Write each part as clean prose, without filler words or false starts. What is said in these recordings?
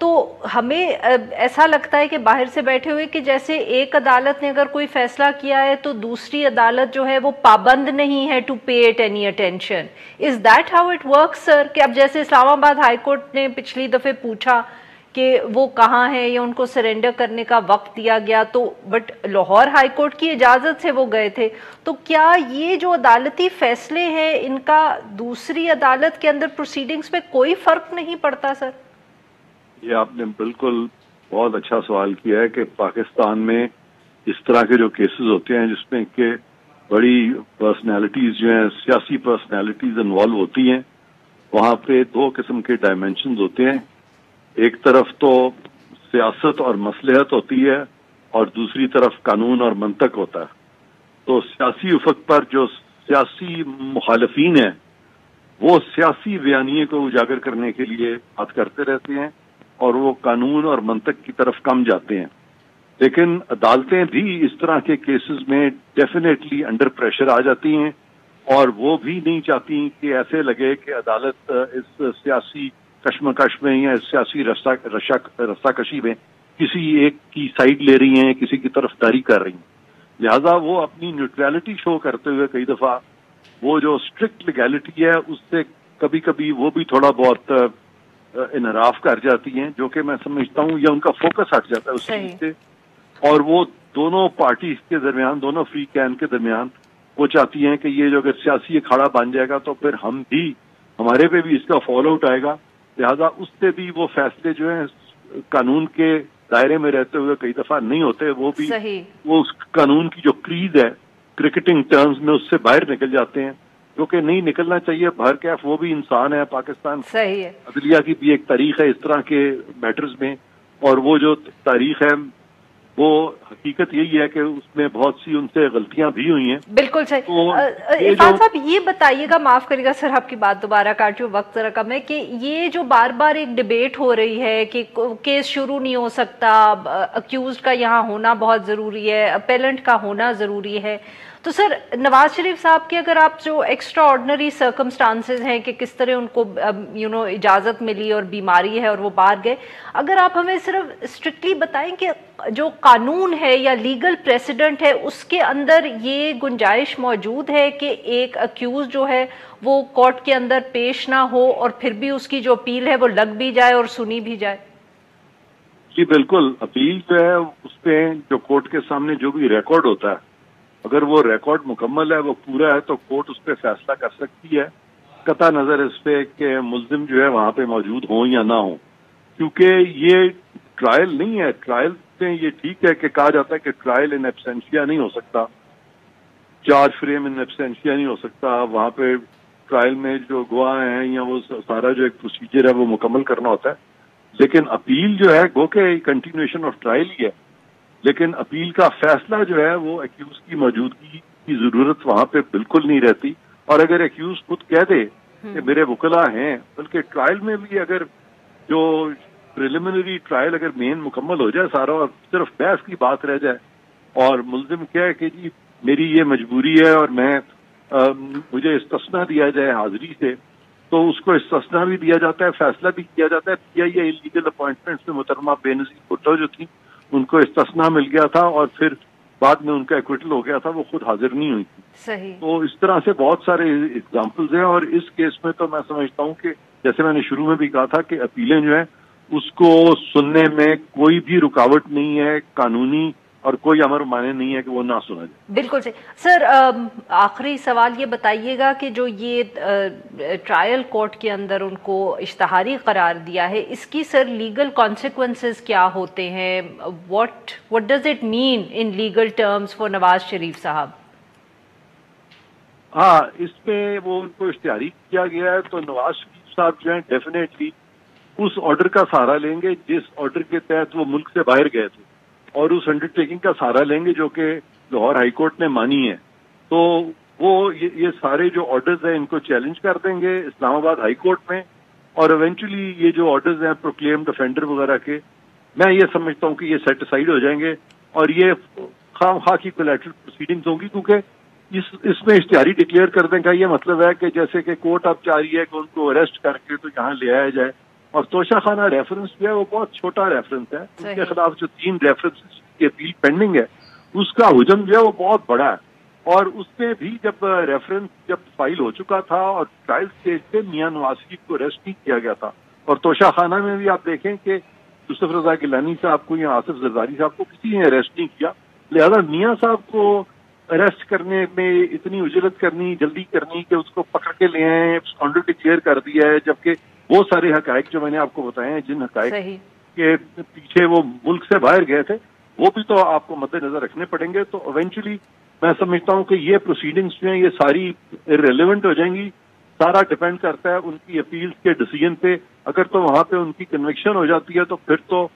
تو ہمیں ایسا لگتا ہے کہ باہر سے بیٹھے ہوئے کہ جیسے ایک عدالت نے اگر کوئی فیصلہ کیا ہے تو دوسری عدالت جو ہے وہ پابند نہیں ہے to pay it any attention. Is that how it work sir? کہ اب جیسے اسلام آباد ہائی کورٹ نے پچھلی دفعہ پوچھا کہ وہ کہاں ہے یا ان کو سرنڈر کرنے کا وقت دیا گیا تو بٹ لاہور ہائی کورٹ کی اجازت سے وہ گئے تھے. تو کیا یہ جو عدالتی فیصلے ہیں ان کا دوسری عدالت کے اندر پروسیڈنگز پہ کوئی فرق نہیں پڑتا سر؟ یہ آپ نے بالکل بہت اچھا سوال کیا ہے کہ پاکستان میں اس طرح کے جو کیسز ہوتے ہیں جس میں کہ بڑی پرسنالٹیز جو ہیں سیاسی پرسنالٹیز انوالو ہوتی ہیں وہاں پہ دو قسم کے ڈائمینشنز ہوتے ہیں. ایک طرف تو سیاست اور مصلحت ہوتی ہے اور دوسری طرف قانون اور منطق ہوتا ہے. تو سیاسی افق پر جو سیاسی مخالفین ہیں وہ سیاسی بیانیے کو اجاگر کرنے کے لیے بات کرتے رہتے ہیں اور وہ قانون اور منطق کی طرف کم جاتے ہیں. لیکن عدالتیں بھی اس طرح کے کیسز میں ڈیفینیٹلی انڈر پریشر آ جاتی ہیں اور وہ بھی نہیں چاہتی کہ ایسے لگے کہ عدالت اس سیاسی کشمکش میں یا سیاسی رسا کشی میں کسی ایک کی سائڈ لے رہی ہیں کسی کی طرف داری کر رہی ہیں. لہذا وہ اپنی نیوٹرلٹی شو کرتے ہوئے کئی دفعہ وہ جو اسٹرکٹ لیگیلٹی ہے اس سے کبھی کبھی وہ بھی تھوڑا بہت انحراف کر جاتی ہیں جو کہ میں سمجھتا ہوں یا ان کا فوکس ہٹ جاتا ہے اس چیز سے اور وہ دونوں پارٹیز کے درمیان دونوں فری کین کے درمیان وہ چاہتی ہیں کہ یہ جو اگر سیاسی اکھاڑا بن جائے گا تو پھر ہم بھی ہمارے پہ بھی اس کا فالو آؤٹ آئے گا. لہذا اس سے بھی وہ فیصلے جو ہیں قانون کے دائرے میں رہتے ہوئے کئی دفعہ نہیں ہوتے وہ بھی وہ اس قانون کی جو کریز ہے کرکٹنگ ٹرمز میں اس سے باہر نکل جاتے ہیں جو کہ نہیں نکلنا چاہیے. بہر کیف وہ بھی انسان ہے. پاکستان عدلیہ کی بھی ایک تاریخ ہے اس طرح کے میٹرز میں اور وہ جو تاریخ ہے وہ حقیقت یہی ہے کہ اس میں بہت سی ان سے غلطیاں بھی ہوئی ہیں. بالکل صحیح. عرفان صاحب یہ بتائیے گا, معاف کریے گا سر آپ کی بات دوبارہ کاٹوں, وقت ذرا کم ہے, کہ یہ جو بار بار ایک ڈیبیٹ ہو رہی ہے کہ کیس شروع نہیں ہو سکتا, اکیوزڈ کا یہاں ہونا بہت ضروری ہے, اپیلنٹ کا ہونا ضروری ہے, تو سر نواز شریف صاحب کے اگر آپ جو ایکسٹرا آرڈنری سرکمسٹانسز ہیں کہ کس طرح ان کو اجازت ملی اور بیماری ہے اور وہ باہر گئے, اگر آپ ہمیں صرف اسٹرکٹلی بتائیں کہ جو قانون ہے یا لیگل پریسیڈنٹ ہے اس کے اندر یہ گنجائش موجود ہے کہ ایک اکیوز جو ہے وہ کورٹ کے اندر پیش نہ ہو اور پھر بھی اس کی جو اپیل ہے وہ لگ بھی جائے اور سنی بھی جائے؟ جی بالکل. اپیل جو ہے اس پہ جو کورٹ کے سامنے جو بھی ریکارڈ ہوتا ہے اگر وہ ریکارڈ مکمل ہے وہ پورا ہے تو کورٹ اس پہ فیصلہ کر سکتی ہے قطع نظر اس پہ کہ ملزم جو ہے وہاں پہ موجود ہوں یا نہ ہوں, کیونکہ یہ ٹرائل نہیں ہے. ٹرائل سے یہ ٹھیک ہے کہ کہا جاتا ہے کہ ٹرائل ان ایبسینشیا نہیں ہو سکتا, چارج فریم ان ایبسینشیا نہیں ہو سکتا, وہاں پہ ٹرائل میں جو گواہ ہیں یا وہ سارا جو ایک پروسیجر ہے وہ مکمل کرنا ہوتا ہے. لیکن اپیل جو ہے گو کہ کنٹینیوشن آف ٹرائل ہی ہے, لیکن اپیل کا فیصلہ جو ہے وہ ایکیوز کی موجودگی کی ضرورت وہاں پہ بالکل نہیں رہتی. اور اگر ایکیوز خود کہہ دے کہ میرے وکلا ہیں, بلکہ ٹرائل میں بھی اگر جو پریلیمنری ٹرائل اگر مین مکمل ہو جائے سارا اور صرف بحث کی بات رہ جائے اور ملزم کہے کہ جی میری یہ مجبوری ہے اور میں مجھے استثنا دیا جائے حاضری سے, تو اس کو استثنا بھی دیا جاتا ہے, فیصلہ بھی کیا جاتا ہے. پی آئی اے انلیگل اپوائنٹمنٹس میں محترمہ بے نظیر بھٹو جو تھی ان کو استثنا مل گیا تھا اور پھر بعد میں ان کا ایکویٹل ہو گیا تھا, وہ خود حاضر نہیں ہوئی تھی. صحیح. تو اس طرح سے بہت سارے اگزامپلز ہیں اور اس کیس میں تو میں سمجھتا ہوں کہ جیسے میں نے شروع میں بھی کہا تھا کہ اپیلیں جو ہیں اس کو سننے میں کوئی بھی رکاوٹ نہیں ہے قانونی اور کوئی امر مانے نہیں ہے کہ وہ نہ سنا جائے. بالکل صحیح. سر آخری سوال یہ بتائیے گا کہ جو یہ ٹرائل کورٹ کے اندر ان کو اشتہاری قرار دیا ہے اس کی سر لیگل کانسیکوینسز کیا ہوتے ہیں؟ what does it mean in legal terms for Nawaz Sharif صاحب؟ ہاں اس پہ وہ ان کو اشتہاری کیا گیا ہے تو نواز شریف صاحب جو ہیں ڈیفینیٹلی اس آرڈر کا سہارا لیں گے جس آرڈر کے تحت وہ ملک سے باہر گئے تھے اور اس انڈر ٹیکنگ کا سہارا لیں گے جو کہ لاہور ہائی کورٹ نے مانی ہے. تو وہ یہ سارے جو آرڈرز ہیں ان کو چیلنج کر دیں گے اسلام آباد ہائی کورٹ میں اور ایونچولی یہ جو آرڈرز ہیں پروکلیمڈ افینڈر وغیرہ کے میں یہ سمجھتا ہوں کہ یہ سیٹ اسائڈ ہو جائیں گے اور یہ خام خواہ کی کولیٹرل پروسیڈنگز ہوں گی, کیونکہ اس میں اشتہاری ڈکلیئر کر دیں کا یہ مطلب ہے کہ جیسے کہ کورٹ اب چاہ رہی ہے کہ ان کو اریسٹ کر کے تو یہاں لے آیا جائے اور توشہ خانہ ریفرنس جو ہے وہ بہت چھوٹا ریفرنس ہے. اس کے خلاف جو 3 ریفرنس کی اپیل پینڈنگ ہے اس کا حجم جو ہے وہ بہت بڑا ہے. اور اس میں بھی جب ریفرنس جب فائل ہو چکا تھا اور ٹرائل سٹیج پہ میاں نواز شریف کو اریسٹ نہیں کیا گیا تھا. اور توشہ خانہ میں بھی آپ دیکھیں کہ یوسف رضا گیلانی صاحب کو یا آصف زرداری صاحب کو کسی نے اریسٹ نہیں کیا. لہذا میاں صاحب کو اریسٹ کرنے میں اتنی اجلت کرنی, جلدی کرنی کہ اس کو پکڑ کے لے آئے, ایبسکونڈر ڈکلیئر کر دیا ہے, جبکہ وہ سارے حقائق جو میں نے آپ کو بتائے ہیں, جن حقائق کے پیچھے وہ ملک سے باہر گئے تھے, وہ بھی تو آپ کو مد نظر رکھنے پڑیں گے. تو ایونچولی میں سمجھتا ہوں کہ یہ پروسیڈنگز جو ہیں یہ ساری ریلیونٹ ہو جائیں گی. سارا ڈپینڈ کرتا ہے ان کی اپیلز کے ڈیسیجن پہ. اگر تو وہاں پہ ان کی کنوکشن ہو جاتی ہے تو پھر تو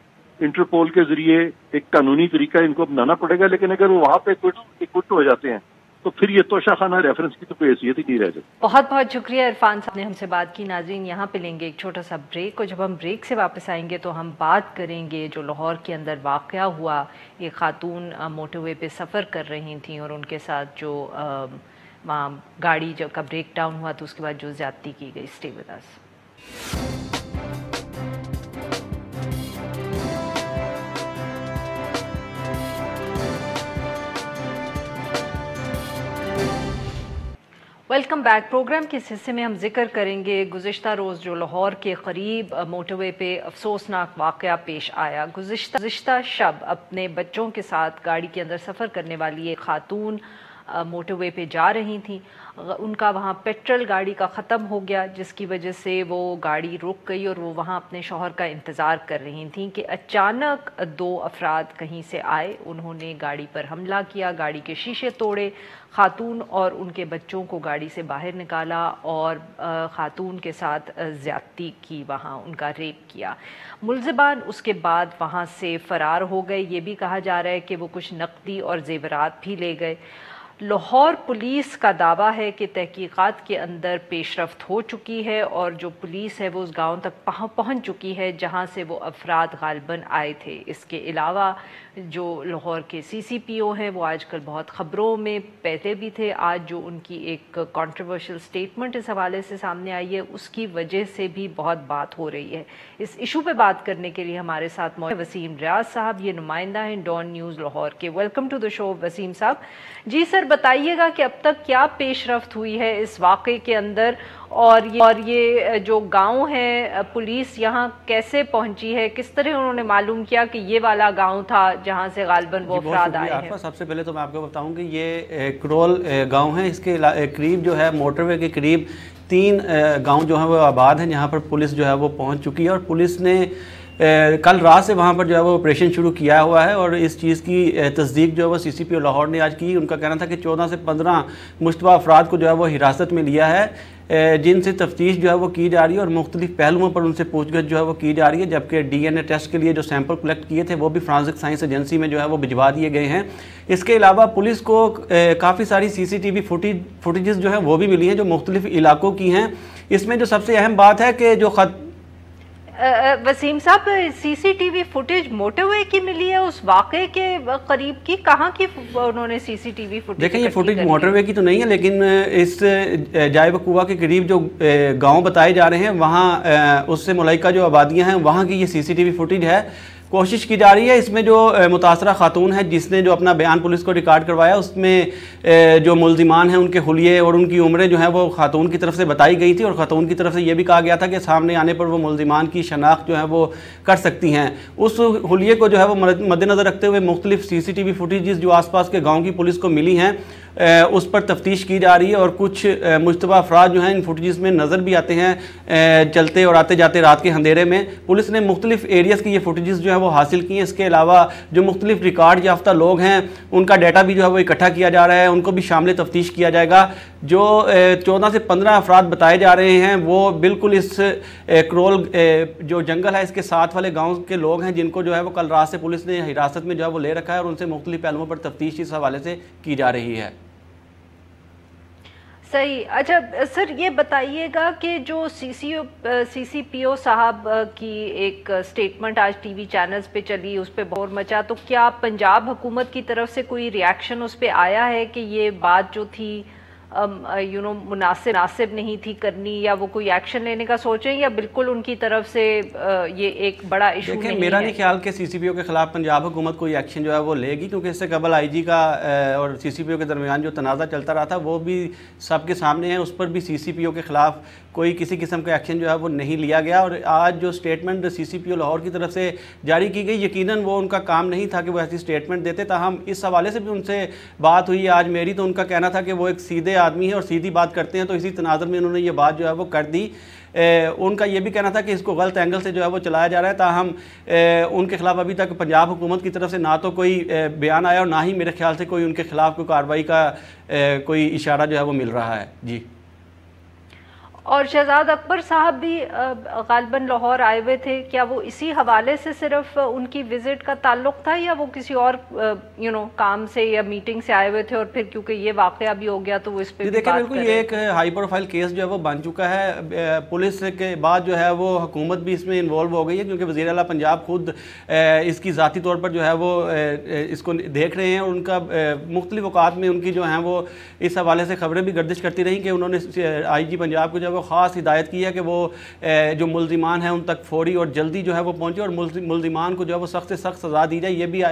انٹرپول کے ذریعے ایک قانونی طریقہ ان کو اپنانا پڑے گا. لیکن اگر وہ وہاں پہ اکوٹ ہو جاتے ہیں تو پھر یہ توشہ خانہ ریفرنس کی تو کوئی حیثیت ہی نہیں رہ جاتی. بہت بہت شکریہ عرفان صاحب نے ہم سے بات کی. ناظرین یہاں پہ لیں گے ایک چھوٹا سا بریک, اور جب ہم بریک سے واپس آئیں گے تو ہم بات کریں گے جو لاہور کے اندر واقعہ ہوا. ایک خاتون موٹر وے پہ سفر کر رہی تھیں اور ان کے ساتھ جو وہاں گاڑی جب کا بریک ڈاؤن ہوا تو اس کے بعد جو زیادتی کی گئی. Stay with us. Welcome back. Program کے اس حصے میں ہم ذکر کریں گے گزشتہ روز جو لاہور کے قریب موٹر وے پہ افسوسناک واقعہ پیش آیا. گزشتہ شب اپنے بچوں کے ساتھ گاڑی کے اندر سفر کرنے والی ایک خاتون موٹر وے پہ جا رہی تھیں. ان کا وہاں پیٹرول گاڑی کا ختم ہو گیا, جس کی وجہ سے وہ گاڑی رک گئی اور وہ وہاں اپنے شوہر کا انتظار کر رہی تھیں کہ اچانک 2 افراد کہیں سے آئے. انہوں نے گاڑی پر حملہ کیا, گاڑی کے شیشے توڑے, خاتون اور ان کے بچوں کو گاڑی سے باہر نکالا اور خاتون کے ساتھ زیادتی کی, وہاں ان کا ریپ کیا. ملزمان اس کے بعد وہاں سے فرار ہو گئے. یہ بھی کہا جا رہا ہے کہ وہ کچھ نقدی اور زیورات بھی لے گئے. لاہور پولیس کا دعویٰ ہے کہ تحقیقات کے اندر پیش رفت ہو چکی ہے اور جو پولیس ہے وہ اس گاؤں تک پہنچ چکی ہے جہاں سے وہ افراد غالباً آئے تھے. اس کے علاوہ جو لاہور کے CCPO ہیں وہ آج کل بہت خبروں میں پہلے بھی تھے. آج جو ان کی ایک کنٹروورشل سٹیٹمنٹ اس حوالے سے سامنے آئی ہے اس کی وجہ سے بھی بہت بات ہو رہی ہے. اس ایشو پہ بات کرنے کے لیے ہمارے ساتھ موجود وسیم ریاض صاحب, یہ نمائندہ ہیں ڈان نیوز لاہور کے. ویلکم ٹو دا شو وسیم صاحب. جی سر, بتائیے گا کہ اب تک کیا پیش رفت ہوئی ہے اس واقعے کے اندر, اور یہ جو گاؤں ہے پولیس یہاں کیسے پہنچی ہے, کس طرح انہوں نے معلوم کیا کہ یہ والا گاؤں تھا جہاں سے غالباً وہ افراد آئے ہیں. سب سے پہلے تو میں آپ کو بتاؤں کہ یہ کرول گاؤں ہے, اس کے قریب جو ہے موٹر وے کے قریب 3 گاؤں جو ہیں وہ آباد ہیں جہاں پر پولیس جو ہے وہ پہنچ چکی ہے. اور پولیس نے کل رات سے وہاں پر جو ہے وہ آپریشن شروع کیا ہوا ہے اور اس چیز کی تصدیق جو ہے وہ CCPO لاہور نے آج کی. ان کا کہنا تھا کہ 14 سے 15 مشتبہ افراد کو جو ہے وہ حراست میں لیا ہے, جن سے تفتیش جو ہے وہ کی جا رہی ہے اور مختلف پہلوؤں پر ان سے پوچھ گچھ جو ہے وہ کی جا رہی ہے. جبکہ DNA ٹیسٹ کے لیے جو سیمپل کلیکٹ کیے تھے وہ بھی فرانسک سائنس ایجنسی میں جو ہے وہ بھجوا دیے گئے ہیں. اس کے علاوہ پولیس کو کافی ساری CCTV فوٹیجز جو ہیں وہ بھی ملی ہیں جو مختلف علاقوں کی ہیں. اس میں جو سب سے اہم بات ہے کہ جو وسیم صاحب, CCTV فوٹیج موٹر وے کی ملی ہے اس واقعے کے قریب کی, کہاں کی انہوں نے CCTV فوٹیج؟ دیکھیں یہ فوٹیج موٹر وے کی تو نہیں ہے, لیکن اس جائے وقوع کے قریب جو گاؤں بتائے جا رہے ہیں وہاں اس سے ملائکہ جو آبادیاں ہیں وہاں کی یہ CCTV فوٹیج ہے. کوشش کی جا رہی ہے. اس میں جو متاثرہ خاتون ہے جس نے جو اپنا بیان پولیس کو ریکارڈ کروایا, اس میں جو ملزمان ہیں ان کے حلیے اور ان کی عمریں جو ہیں وہ خاتون کی طرف سے بتائی گئی تھی اور خاتون کی طرف سے یہ بھی کہا گیا تھا کہ سامنے آنے پر وہ ملزمان کی شناخت جو ہے وہ کر سکتی ہیں. اس حلیے کو جو ہے وہ مد نظر رکھتے ہوئے مختلف CCTV فوٹیجز جو آس پاس کے گاؤں کی پولیس کو ملی ہیں اس پر تفتیش کی جا رہی ہے. اور کچھ مشتبہ افراد جو ہیں ان فوٹیجز میں نظر بھی آتے ہیں چلتے اور آتے جاتے رات کے اندھیرے میں. پولیس نے مختلف ایریاز کی یہ فوٹیجز جو ہے وہ حاصل کی ہیں. اس کے علاوہ جو مختلف ریکارڈ یافتہ لوگ ہیں ان کا ڈیٹا بھی جو ہے وہ اکٹھا کیا جا رہا ہے, ان کو بھی شامل تفتیش کیا جائے گا. جو 14 سے 15 افراد بتائے جا رہے ہیں وہ بالکل اس کرول جو جنگل ہے اس کے ساتھ والے گاؤں کے لوگ ہیں جن کو جو ہے وہ کل رات سے پولیس نے حراست میں جو ہے وہ لے رکھا ہے اور ان سے مختلف پہلوؤں پر تفتیش اس حوالے سے کی جا رہی ہے. صحیح. اچھا سر, یہ بتائیے گا کہ جو CCPO صاحب کی ایک سٹیٹمنٹ آج ٹی وی چینلز پہ چلی, اس پہ بہت مچا, تو کیا پنجاب حکومت کی طرف سے کوئی ریاکشن اس پہ آیا ہے کہ یہ بات جو تھی مناسب نہیں تھی کرنی, یا وہ کوئی ایکشن لینے کا سوچیں, یا بالکل ان کی طرف سے یہ ایک بڑا ایشو نہیں ہے؟ میرا نہیں خیال کہ سی سی پی او کے خلاف پنجاب حکومت کوئی ایکشن جو ہے وہ لے گی, کیونکہ اس سے قبل آئی جی کا اور سی سی پی او کے درمیان جو تنازع چلتا رہا تھا وہ بھی سب کے سامنے ہے. اس پر بھی سی سی پی او کے خلاف کوئی کسی قسم کا ایکشن جو ہے وہ نہیں لیا گیا. اور آج جو اسٹیٹمنٹ سی سی پی او لاہور کی طرف سے جاری کی گئی, یقیناً وہ ان کا کام نہیں تھا کہ وہ ایسی اسٹیٹمنٹ دیتے. تاہم اس حوالے سے بھی ان سے بات ہوئی آج میری, تو ان کا کہنا تھا کہ وہ ایک سیدھے آدمی ہے اور سیدھی بات کرتے ہیں, تو اسی تناظر میں انہوں نے یہ بات جو ہے وہ کر دی. ان کا یہ بھی کہنا تھا کہ اس کو غلط اینگل سے جو ہے وہ چلایا جا رہا ہے. تاہم ان کے خلاف ابھی تک پنجاب حکومت کی طرف سے نہ تو کوئی بیان آیا اور نہ ہی میرے خیال سے کوئی ان کے خلاف کوئی کارروائی کا کوئی اشارہ جو ہے وہ مل رہا ہے. جی. اور شہزاد اکبر صاحب بھی غالباً لاہور آئے ہوئے تھے, کیا وہ اسی حوالے سے صرف ان کی وزٹ کا تعلق تھا, یا وہ کسی اور کام سے یا میٹنگ سے آئے ہوئے تھے, اور پھر کیونکہ یہ واقعہ بھی ہو گیا تو وہ اس پہ دیکھیں بالکل یہ ایک ہائی پروفائل کیس جو ہے وہ بن چکا ہے. پولیس کے بعد جو ہے وہ حکومت بھی اس میں انوالو ہو گئی ہے, کیونکہ وزیر اعلیٰ پنجاب خود اس کی ذاتی طور پر جو ہے وہ اس کو دیکھ رہے ہیں, اور ان کا مختلف اوقات میں ان کی جو ہیں وہ اس حوالے سے خبریں بھی گردش کرتی رہیں کہ انہوں نے آئی جی پنجاب کو جو ہے وہ خاص ہدایت کی ہے کہ وہ جو ملزمان ہیں ان تک فوری اور جلدی جو ہے وہ پہنچے, اور ملزمان کو جو ہے وہ سخت سے سخت سزا دی جائے. یہ بھی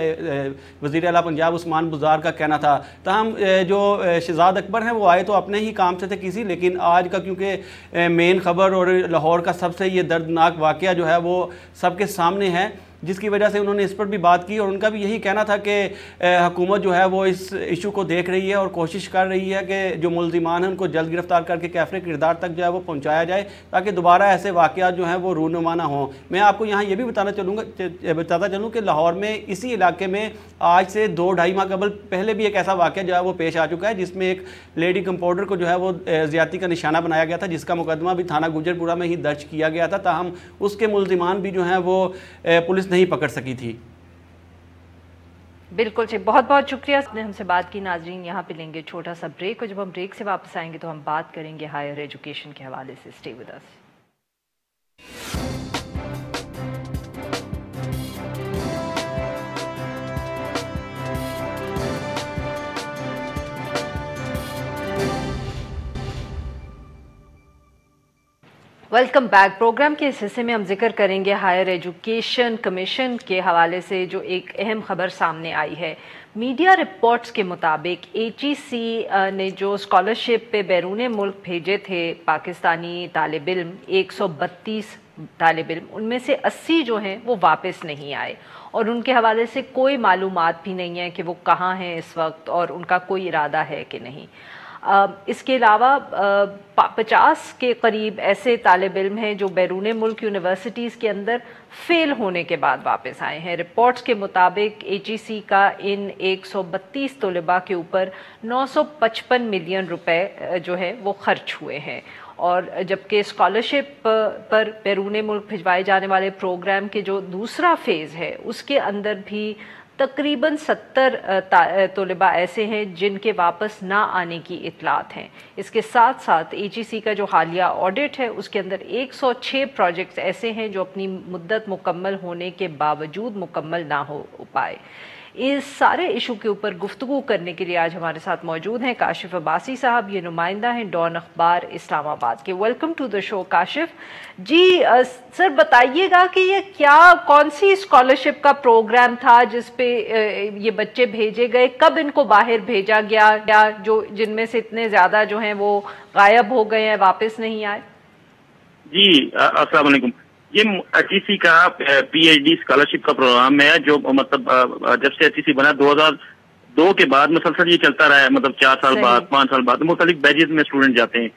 وزیر اعلیٰ پنجاب عثمان بزدار کا کہنا تھا. تاہم جو شہزاد اکبر ہیں وہ آئے تو اپنے ہی کام سے تھے کسی, لیکن آج کا کیونکہ مین خبر اور لاہور کا سب سے یہ دردناک واقعہ جو ہے وہ سب کے سامنے ہے, جس کی وجہ سے انہوں نے اس پر بھی بات کی. اور ان کا بھی یہی کہنا تھا کہ حکومت جو ہے وہ اس ایشو کو دیکھ رہی ہے اور کوشش کر رہی ہے کہ جو ملزمان ہیں ان کو جلد گرفتار کر کے کیفر کردار تک جو ہے وہ پہنچایا جائے, تاکہ دوبارہ ایسے واقعات جو ہیں وہ رونما نہ ہوں. میں آپ کو یہاں یہ بھی بتاتا چلوں کہ لاہور میں اسی علاقے میں آج سے 2-2.5 ماہ قبل پہلے بھی ایک ایسا واقعہ جو ہے وہ پیش آ چکا ہے, جس میں ایک لیڈی کمپاؤنڈر کو جو ہے وہ زیادتی کا نشانہ بنایا گیا تھا, جس کا مقدمہ بھی تھانہ گجرپورہ میں ہی درج کیا گیا تھا. تاہم اس کے ملزمان بھی جو ہیں وہ پولیس نہیں پکڑ سکی تھی. بالکل جی, بہت بہت شکریہ آپ نے ہم سے بات کی. ناظرین یہاں پہ لیں گے چھوٹا سا بریک, اور جب ہم بریک سے واپس آئیں گے تو ہم بات کریں گے ہائر ایجوکیشن کے حوالے سے. Stay with us. Welcome back. Program کے اس حصے میں ہم ذکر کریں گے ہائر ایجوکیشن کمیشن کے حوالے سے جو ایک اہم خبر سامنے آئی ہے. میڈیا رپورٹس کے مطابق ایچ ای سی نے جو اسکالرشپ پہ بیرون ملک بھیجے تھے پاکستانی طالب علم, 132 طالب علم, ان میں سے 80 جو ہیں وہ واپس نہیں آئے, اور ان کے حوالے سے کوئی معلومات بھی نہیں ہے کہ وہ کہاں ہیں اس وقت, اور ان کا کوئی ارادہ ہے کہ نہیں. اس کے علاوہ 50 کے قریب ایسے طالب علم ہیں جو بیرون ملک یونیورسٹیز کے اندر فیل ہونے کے بعد واپس آئے ہیں. رپورٹس کے مطابق ایچ ای سی کا ان 132 طلباء کے اوپر 955 ملین روپے جو ہے وہ خرچ ہوئے ہیں, اور جبکہ اسکالرشپ پر بیرون ملک بھجوائے جانے والے پروگرام کے جو دوسرا فیز ہے اس کے اندر بھی تقریباً 70 طلباء ایسے ہیں جن کے واپس نہ آنے کی اطلاعات ہیں. اس کے ساتھ ساتھ ایچ ای سی کا جو حالیہ آڈٹ ہے اس کے اندر 106 پروجیکٹس ایسے ہیں جو اپنی مدت مکمل ہونے کے باوجود مکمل نہ ہو پائے. اس سارے ایشو کے اوپر گفتگو کرنے کے لیے آج ہمارے ساتھ موجود ہیں کاشف عباسی صاحب. یہ نمائندہ ہیں ڈان اخبار اسلام آباد کے. ویلکم ٹو دا شو کاشف. جی سر, بتائیے گا کہ یہ کون سی اسکالرشپ کا پروگرام تھا جس پہ یہ بچے بھیجے گئے, کب ان کو باہر بھیجا گیا, یا جو جن میں سے اتنے زیادہ جو ہیں وہ غائب ہو گئے ہیں, واپس نہیں آئے؟ جی السلام علیکم. یہ ایچ ای سی کا پی ایچ ڈی اسکالرشپ کا پروگرام ہے جو مطلب جب سے ایچ ای سی بنا 2002 کے بعد مسلسل یہ چلتا رہا ہے, مطلب 4 سال بعد 5 سال بعد مختلف بیچز میں اسٹوڈنٹ جاتے ہیں.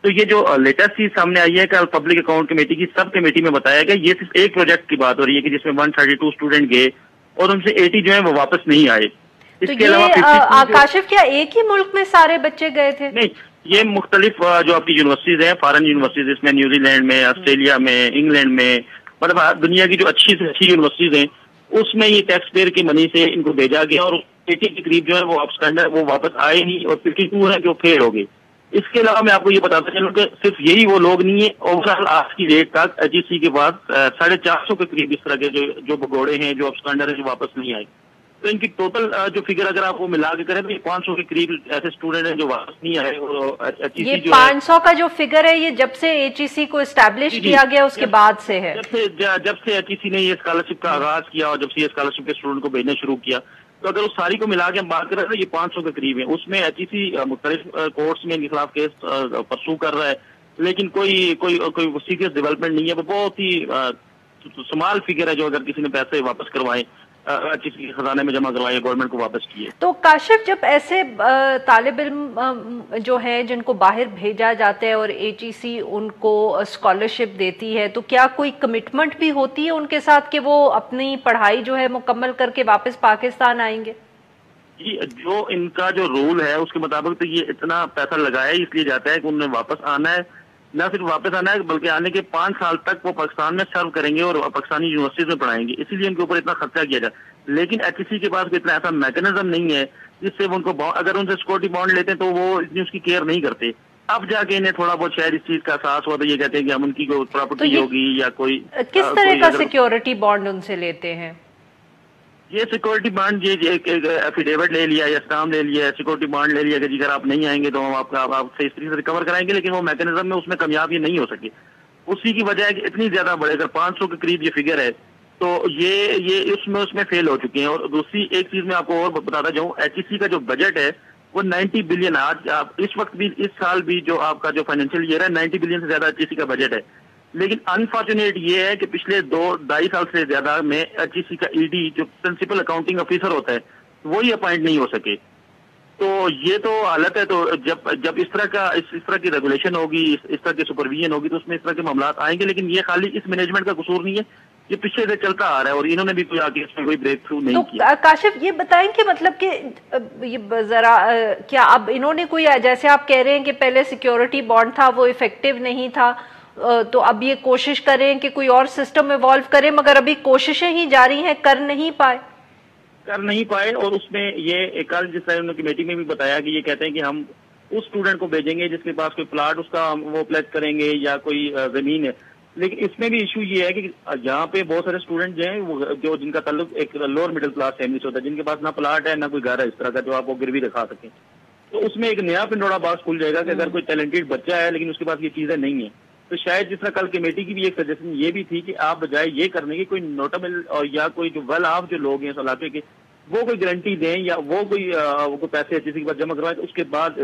تو یہ جو لیٹسٹ چیز سامنے آئی ہے کہ پبلک اکاؤنٹ کمیٹی کی سب کمیٹی میں بتایا گیا یہ صرف ایک پروجیکٹ کی بات ہو رہی ہے کہ جس میں 132 اسٹوڈنٹ گئے اور ان سے 80 جو ہیں وہ واپس نہیں آئے. اس کے علاوہ کاشف کیا ایک ہی ملک میں سارے بچے گئے تھے؟ نہیں, یہ مختلف جو آپ کی یونیورسٹیز ہیں, فارن یونیورسٹیز, اس میں نیوزی لینڈ میں, آسٹریلیا میں, انگلینڈ میں, مطلب دنیا کی جو اچھی سے اچھی یونیورسٹیز ہیں اس میں یہ ٹیکس پیئر کی منی سے ان کو بھیجا گیا, اور 80 کے قریب جو ہے وہ واپس آئے نہیں, اور 52 ہیں جو فیل ہو گئے. اس کے علاوہ میں آپ کو یہ بتاتا چلوں کہ صرف یہی وہ لوگ نہیں ہیں, اوور آل آج کی ڈیٹ تک ایچ ای سی کے بعد 450 کے قریب اس طرح کے جو بگوڑے ہیں, جو ابسکینڈر ہیں, جو واپس نہیں آئے. تو ان کی ٹوٹل جو فگر اگر آپ وہ ملا کے کریں تو یہ 500 کے قریب ایسے اسٹوڈنٹ ہیں جو واپس نہیں آئے. اور یہ 500 کا جو فگر ہے یہ جب سے HEC کو اسٹیبلش کیا گیا اس کے بعد سے ہے. جب سے HEC نے یہ اسکالرشپ کا آغاز کیا اور جب سے یہ اسکالرشپ کے اسٹوڈنٹ کو بھیجنا شروع کیا, تو اگر اس ساری کو ملا کے ہم بات کر رہے ہیں تو یہ 500 کے قریب ہے. اس میں HEC مختلف کورٹس میں ان کے خلاف کیس پرسو کر رہا ہے, لیکن کوئی سیریس ڈیولپمنٹ نہیں ہے. وہ بہت ہی سمال فگر ہے جو اگر کسی نے پیسے واپس کروائے HEC کے خزانے میں جمع کروائے, گورنمنٹ کو واپس کیے. تو کاشف, جب ایسے طالب علم جو ہیں جن کو باہر بھیجا جاتا ہے اور HEC ان کو اسکالرشپ دیتی ہے, تو کیا کوئی کمٹمنٹ بھی ہوتی ہے ان کے ساتھ کہ وہ اپنی پڑھائی جو ہے مکمل کر کے واپس پاکستان آئیں گے؟ جی, جو ان کا جو رول ہے اس کے مطابق تو یہ اتنا پیسہ لگایا اس لیے جاتا ہے کہ انہوں نے واپس آنا ہے. نہ صرف واپس آنا ہے بلکہ آنے کے 5 سال تک وہ پاکستان میں سرو کریں گے اور پاکستانی یونیورسٹیز میں پڑھائیں گے. اسی لیے ان کے اوپر اتنا خرچہ کیا جائے. لیکن HEC کے پاس اتنا ایسا میکنزم نہیں ہے جس سے وہ ان کو, اگر ان سے سیکورٹی بانڈ لیتے ہیں تو وہ اتنی اس کی کیئر نہیں کرتے. اب جا کے انہیں تھوڑا بہت شاید اس چیز کا احساس ہوا تو یہ کہتے ہیں کہ ہم ان کی کوئی پراپرٹی ہوگی یا کوئی. کس طرح کا سیکورٹی بانڈ ان سے لیتے ہیں؟ یہ سیکورٹی بانڈ ایفیڈیوٹ لے لیا یا اسٹام لے لیا, سیکورٹی بانڈ لے لیا کہ اگر آپ نہیں آئیں گے تو ہم آپ سے اس طریقے سے ریکور کرائیں گے. لیکن وہ میکنزم میں اس میں کامیاب یہ نہیں ہو سکے. اسی کی وجہ ہے کہ اتنی زیادہ بڑے, اگر 500 کے قریب یہ فگر ہے تو یہ اس میں فیل ہو چکے ہیں. اور دوسری ایک چیز میں آپ کو اور بتاتا جاؤں, HEC کا جو بجٹ ہے وہ 90 بلین, آج اس وقت بھی اس سال بھی جو آپ کا جو فائنینشیل ایئر ہے 90 بلین سے زیادہ HEC کا بجٹ ہے. لیکن انفارچونیٹ یہ ہے کہ پچھلے 2-2.5 سال سے زیادہ میں HEC کا ED جو پرنسپل اکاؤنٹنگ آفیسر ہوتا ہے وہی اپوائنٹ نہیں ہو سکے. تو یہ تو حالت ہے. تو جب اس طرح کی ریگولیشن ہوگی, اس طرح کی سپرویژن ہوگی تو اس میں اس طرح کے معاملات آئیں گے. لیکن یہ خالی اس مینجمنٹ کا قصور نہیں ہے, یہ پیچھے سے چلتا آ رہا ہے اور انہوں نے بھی کوئی آگے اس میں کوئی بریک تھرو نہیں کیا. تو کاشف یہ بتائیں کہ مطلب کہ یہ ذرا کیا اب انہوں نے کوئی, جیسے آپ کہہ رہے ہیں کہ پہلے سیکیورٹی بانڈ تھا وہ افیکٹو نہیں تھا, تو اب یہ کوشش کریں کہ کوئی اور سسٹم ایوالو کریں, مگر ابھی کوششیں ہی جاری ہیں, کر نہیں پائے. اور اس میں یہ کل جس طرح انہوں نے کمیٹی میں بھی بتایا کہ یہ کہتے ہیں کہ ہم اس اسٹوڈنٹ کو بھیجیں گے جس کے پاس کوئی پلاٹ اس کا وہ پلیٹ کریں گے یا کوئی زمین ہے. لیکن اس میں بھی ایشو یہ ہے کہ یہاں پہ بہت سارے اسٹوڈنٹ جو ہیں جو جن کا تعلق ایک لوور مڈل کلاس فیملی سے ہوتا ہے, جن کے پاس نہ پلاٹ ہے نہ کوئی گھر ہے اس طرح کا جو آپ کو گروی رکھا سکیں. تو اس میں ایک نیا پنڈورا باکس کھل جائے گا کہ اگر کوئی ٹیلنٹڈ بچہ ہے لیکن اس کے پاس یہ چیزیں نہیں ہیں, تو شاید جس طرح کل کمیٹی کی بھی ایک سجیشن یہ بھی تھی کہ آپ بجائے یہ کرنے کی کوئی نوٹیبل اور یا کوئی جو ویل آف جو لوگ ہیں اس علاقے کے وہ کوئی گارنٹی دیں یا وہ کوئی پیسے کسی کے پاس جمع کروائیں تو اس کے بعد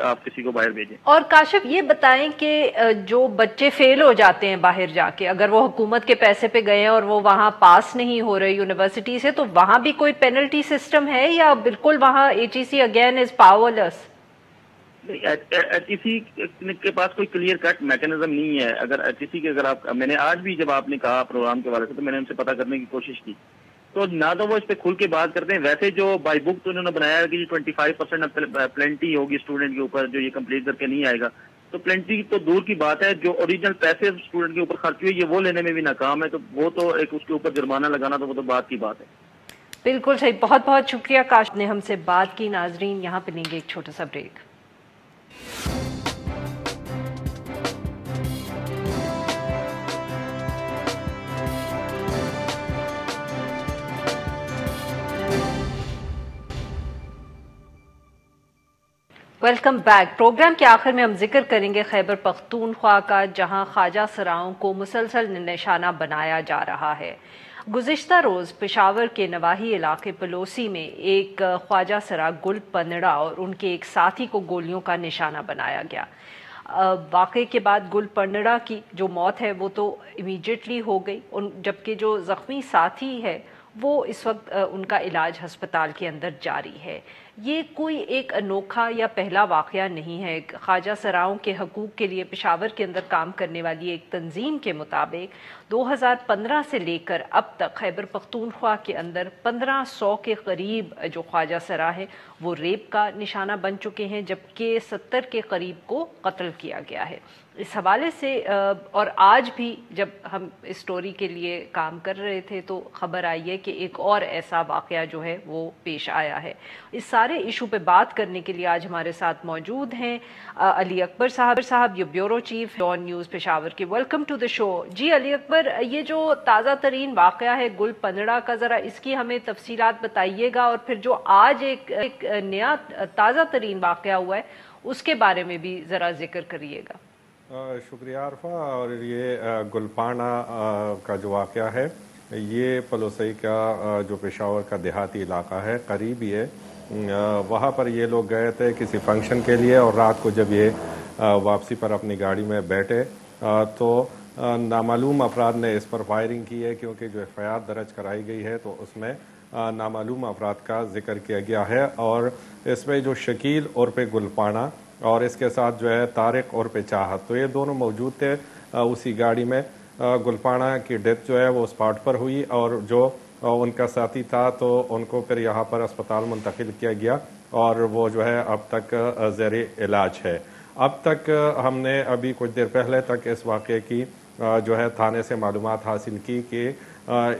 آپ کسی کو باہر بھیجیں. اور کاشف یہ بتائیں کہ جو بچے فیل ہو جاتے ہیں باہر جا کے, اگر وہ حکومت کے پیسے پہ گئے ہیں اور وہ وہاں پاس نہیں ہو رہے یونیورسٹی سے, تو وہاں بھی کوئی پینلٹی سسٹم ہے یا بالکل وہاں HEC again is powerless? HEC کے پاس کوئی کلیئر کٹ میکنزم نہیں ہے. اگر HEC کے اگر میں نے آج بھی جب آپ نے کہا پروگرام کے حوالے سے تو میں نے ان سے پتہ کرنے کی کوشش کی, تو نہ تو وہ اس پہ کھل کے بات کرتے ہیں. ویسے جو بائی بک تو انہوں نے بنایا ہے کہ 25% پلینٹی ہوگی اسٹوڈنٹ کے اوپر جو یہ کمپلیٹ کر کے نہیں آئے گا. تو پلینٹی تو دور کی بات ہے, جو اوریجنل پیسے اسٹوڈنٹ کے اوپر خرچ ہوئے یہ وہ لینے میں بھی ناکام ہے, تو وہ تو ایک اس کے اوپر جرمانہ لگانا تو وہ تو بات کی بات ہے. بالکل صحیح, بہت بہت شکریہ کاشف نے ہم سے بات کی. ناظرین یہاں پہ لیں گے ایک چھوٹا سا بریک. Welcome back. پروگرام کے آخر میں ہم ذکر کریں گے خیبر پختونخوا کا, جہاں خواجہ سراؤں کو مسلسل نشانہ بنایا جا رہا ہے. گزشتہ روز پشاور کے نواحی علاقے پلوسی میں ایک خواجہ سرا گل پنڑا اور ان کے ایک ساتھی کو گولیوں کا نشانہ بنایا گیا. واقعے کے بعد گل پنڑا کی جو موت ہے وہ تو امیڈیٹلی ہو گئی, جبکہ جو زخمی ساتھی ہے وہ اس وقت ان کا علاج ہسپتال کے اندر جاری ہے. یہ کوئی ایک انوکھا یا پہلا واقعہ نہیں ہے. خواجہ سراؤں کے حقوق کے لیے پشاور کے اندر کام کرنے والی ایک تنظیم کے مطابق 2015 سے لے کر اب تک خیبر پختونخوا کے اندر 1500 کے قریب جو خواجہ سرا ہے وہ ریپ کا نشانہ بن چکے ہیں, جبکہ 70 کے قریب کو قتل کیا گیا ہے. اس حوالے سے اور آج بھی جب ہم اس سٹوری کے لیے کام کر رہے تھے تو خبر آئی ہے کہ ایک اور ایسا واقعہ جو ہے وہ پیش آیا ہے. اس سارے ایشو پہ بات کرنے کے لیے آج ہمارے ساتھ موجود ہیں علی اکبر صاحب یہ bureau chief Dawn News Peshawar کے. ویلکم ٹو دا شو. جی علی اکبر, یہ جو تازہ ترین واقعہ ہے گل پندڑا کا, ذرا اس کی ہمیں تفصیلات بتائیے گا, اور پھر جو آج ایک نیا تازہ ترین واقعہ ہوا ہے اس کے بارے میں بھی ذرا ذکر کریے گا. شکریہ عارفہ. اور یہ گلپانا کا جو واقعہ ہے یہ پلوسئی کا جو پشاور کا دیہاتی علاقہ ہے, قریب ہی ہے, وہاں پر یہ لوگ گئے تھے کسی فنکشن کے لیے, اور رات کو جب یہ واپسی پر اپنی گاڑی میں بیٹھے تو نامعلوم افراد نے اس پر فائرنگ کی ہے, کیونکہ جو ایف آئی آر درج کرائی گئی ہے تو اس میں نامعلوم افراد کا ذکر کیا گیا ہے, اور اس میں جو شکیل عرف گلپانا اور اس کے ساتھ جو ہے طارق عرف چاہت, تو یہ دونوں موجود تھے اسی گاڑی میں. گلپانا کی ڈیتھ جو ہے وہ اسپاٹ پر ہوئی, اور جو ان کا ساتھی تھا تو ان کو پھر یہاں پر اسپتال منتقل کیا گیا, اور وہ جو ہے اب تک زیر علاج ہے. اب تک ہم نے ابھی کچھ دیر پہلے تک اس واقعے کی جو ہے تھانے سے معلومات حاصل کی کہ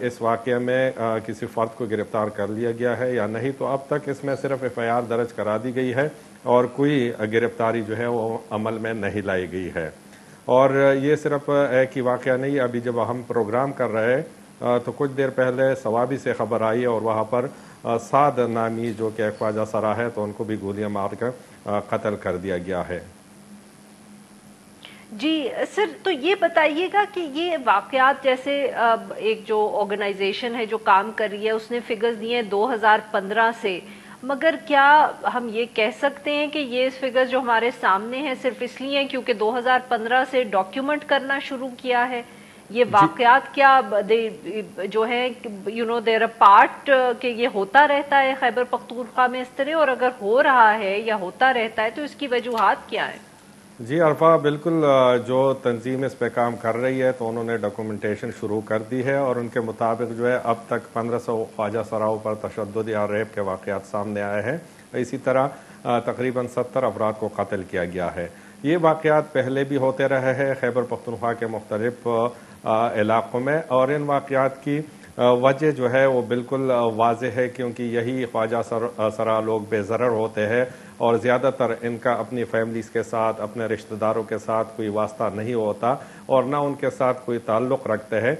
اس واقعے میں کسی فرد کو گرفتار کر لیا گیا ہے یا نہیں, تو اب تک اس میں صرف ایف آئی آر درج کرا دی گئی ہے اور کوئی گرفتاری جو ہے وہ عمل میں نہیں لائی گئی ہے. اور یہ صرف ایک ہی واقعہ نہیں, ابھی جب ہم پروگرام کر رہے تو کچھ دیر پہلے ثوابی سے خبر آئی اور وہاں پر سعد نامی جو کہ ایک خواجہ سرا ہے تو ان کو بھی گولیاں مار کر قتل کر دیا گیا ہے. جی سر, تو یہ بتائیے گا کہ یہ واقعات جیسے ایک جو آرگنائزیشن ہے جو کام کر رہی ہے اس نے فگرز دیے ہیں 2015 سے, مگر کیا ہم یہ کہہ سکتے ہیں کہ یہ فگرز جو ہمارے سامنے ہیں صرف اس لیے ہیں کیونکہ 2015 سے ڈاکیومنٹ کرنا شروع کیا ہے؟ یہ واقعات کیا جو ہیں دیر پارٹ کہ یہ ہوتا رہتا ہے خیبر پختونخوا میں اس طرح, اور اگر ہو رہا ہے یا ہوتا رہتا ہے تو اس کی وجوہات کیا ہیں؟ جی عرفہ, بالکل. جو تنظیم اس پہ کام کر رہی ہے تو انہوں نے ڈاکومنٹیشن شروع کر دی ہے, اور ان کے مطابق جو ہے اب تک 1500 خواجہ سراؤں پر تشدد یا ریپ کے واقعات سامنے آئے ہیں. اسی طرح تقریباً 70 افراد کو قتل کیا گیا ہے. یہ واقعات پہلے بھی ہوتے رہے ہیں خیبر پختونخوا کے مختلف علاقوں میں, اور ان واقعات کی وجہ جو ہے وہ بالکل واضح ہے, کیونکہ یہی خواجہ سرا لوگ بے ضرر ہوتے ہیں اور زیادہ تر ان کا اپنی فیملیز کے ساتھ, اپنے رشتہ داروں کے ساتھ کوئی واسطہ نہیں ہوتا اور نہ ان کے ساتھ کوئی تعلق رکھتے ہیں.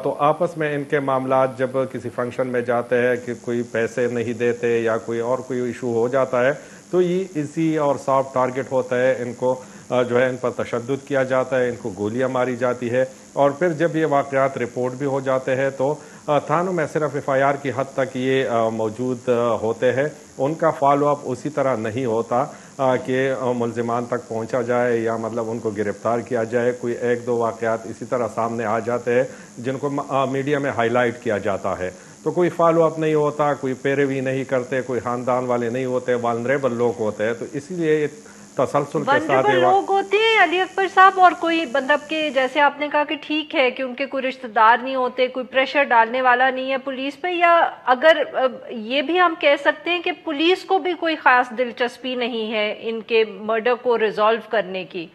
تو آپس میں ان کے معاملات جب کسی فنکشن میں جاتے ہیں کہ کوئی پیسے نہیں دیتے یا کوئی ایشو ہو جاتا ہے تو یہ ایزی اور سافٹ ٹارگٹ ہوتا ہے, ان کو جو ہے ان پر تشدد کیا جاتا ہے, ان کو گولیاں ماری جاتی ہے, اور پھر جب یہ واقعات رپورٹ بھی ہو جاتے ہیں تو تھانوں میں صرف ایف آئی آر کی حد تک یہ موجود ہوتے ہیں. ان کا فالو اپ اسی طرح نہیں ہوتا کہ ملزمان تک پہنچا جائے یا مطلب ان کو گرفتار کیا جائے. کوئی ایک دو واقعات اسی طرح سامنے آ جاتے ہیں جن کو میڈیا میں ہائی لائٹ کیا جاتا ہے, تو کوئی فالو اپ نہیں ہوتا, کوئی پیروی نہیں کرتے, کوئی خاندان والے نہیں ہوتے, والنریبل لوگ ہوتے ہیں. تو اسی لیے تسلسل کے ساتھ لوگ ہوتے ہیں علی اکبر صاحب, اور کوئی مطلب کہ جیسے آپ نے کہا کہ ٹھیک ہے کہ ان کے کوئی رشتہ دار نہیں ہوتے, کوئی پریشر ڈالنے والا نہیں ہے پولیس پہ, یا اگر یہ بھی ہم کہہ سکتے ہیں کہ پولیس کو بھی کوئی خاص دلچسپی نہیں ہے ان کے مرڈر کو ریزالو کرنے کی.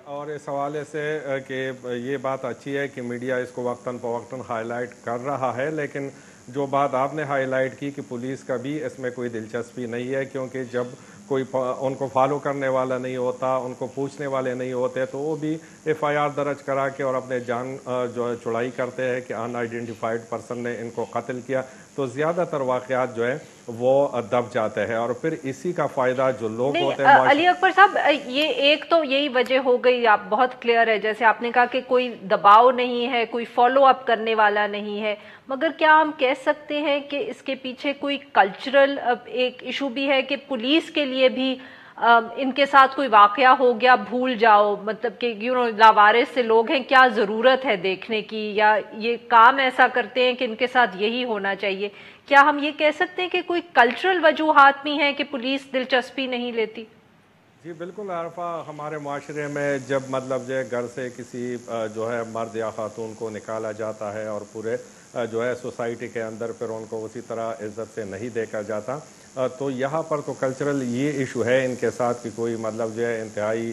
اور اس حوالے سے کہ یہ بات اچھی ہے کہ میڈیا اس کو وقتاً فوقتاً ہائی لائٹ کر رہا ہے, لیکن جو بات آپ نے ہائی لائٹ کی کہ پولیس کا بھی اس میں کوئی دلچسپی نہیں ہے, کیونکہ جب کوئی ان کو فالو کرنے والا نہیں ہوتا, ان کو پوچھنے والے نہیں ہوتے, تو وہ بھی ایف آئی آر درج کرا کے اور اپنے جان جو چڑائی کرتے ہیں کہ ان آئیڈینٹیفائڈ پرسن نے ان کو قتل کیا. تو زیادہ تر واقعات جو ہیں وہ دب جاتے ہیں, اور پھر اسی کا فائدہ جو لوگ ہوتے ہیں. علی اکبر صاحب, یہ ایک تو یہی وجہ ہو گئی, آپ بہت کلیئر ہے, جیسے آپ نے کہا کہ کوئی دباؤ نہیں ہے, کوئی فالو اپ کرنے والا نہیں ہے, مگر کیا ہم کہہ سکتے ہیں کہ اس کے پیچھے کوئی کلچرل ایک ایشو بھی ہے کہ پولیس کے لیے بھی ان کے ساتھ کوئی واقعہ ہو گیا بھول جاؤ, مطلب کہ لاوارث سے لوگ ہیں, کیا ضرورت ہے دیکھنے کی, یا یہ کام ایسا کرتے ہیں کہ ان کے ساتھ یہی ہونا چاہیے؟ کیا ہم یہ کہہ سکتے ہیں کہ کوئی کلچرل وجوہات بھی ہیں کہ پولیس دلچسپی نہیں لیتی؟ جی بالکل عارفہ, ہمارے معاشرے میں جب مطلب جو ہے گھر سے کسی جو ہے مرد یا خاتون کو نکالا جاتا ہے اور پورے جو ہے سوسائٹی کے اندر پھر ان کو اسی طرح عزت سے نہیں دیکھا جاتا, تو یہاں پر تو کلچرل یہ ایشو ہے ان کے ساتھ کہ کوئی مطلب جو ہے انتہائی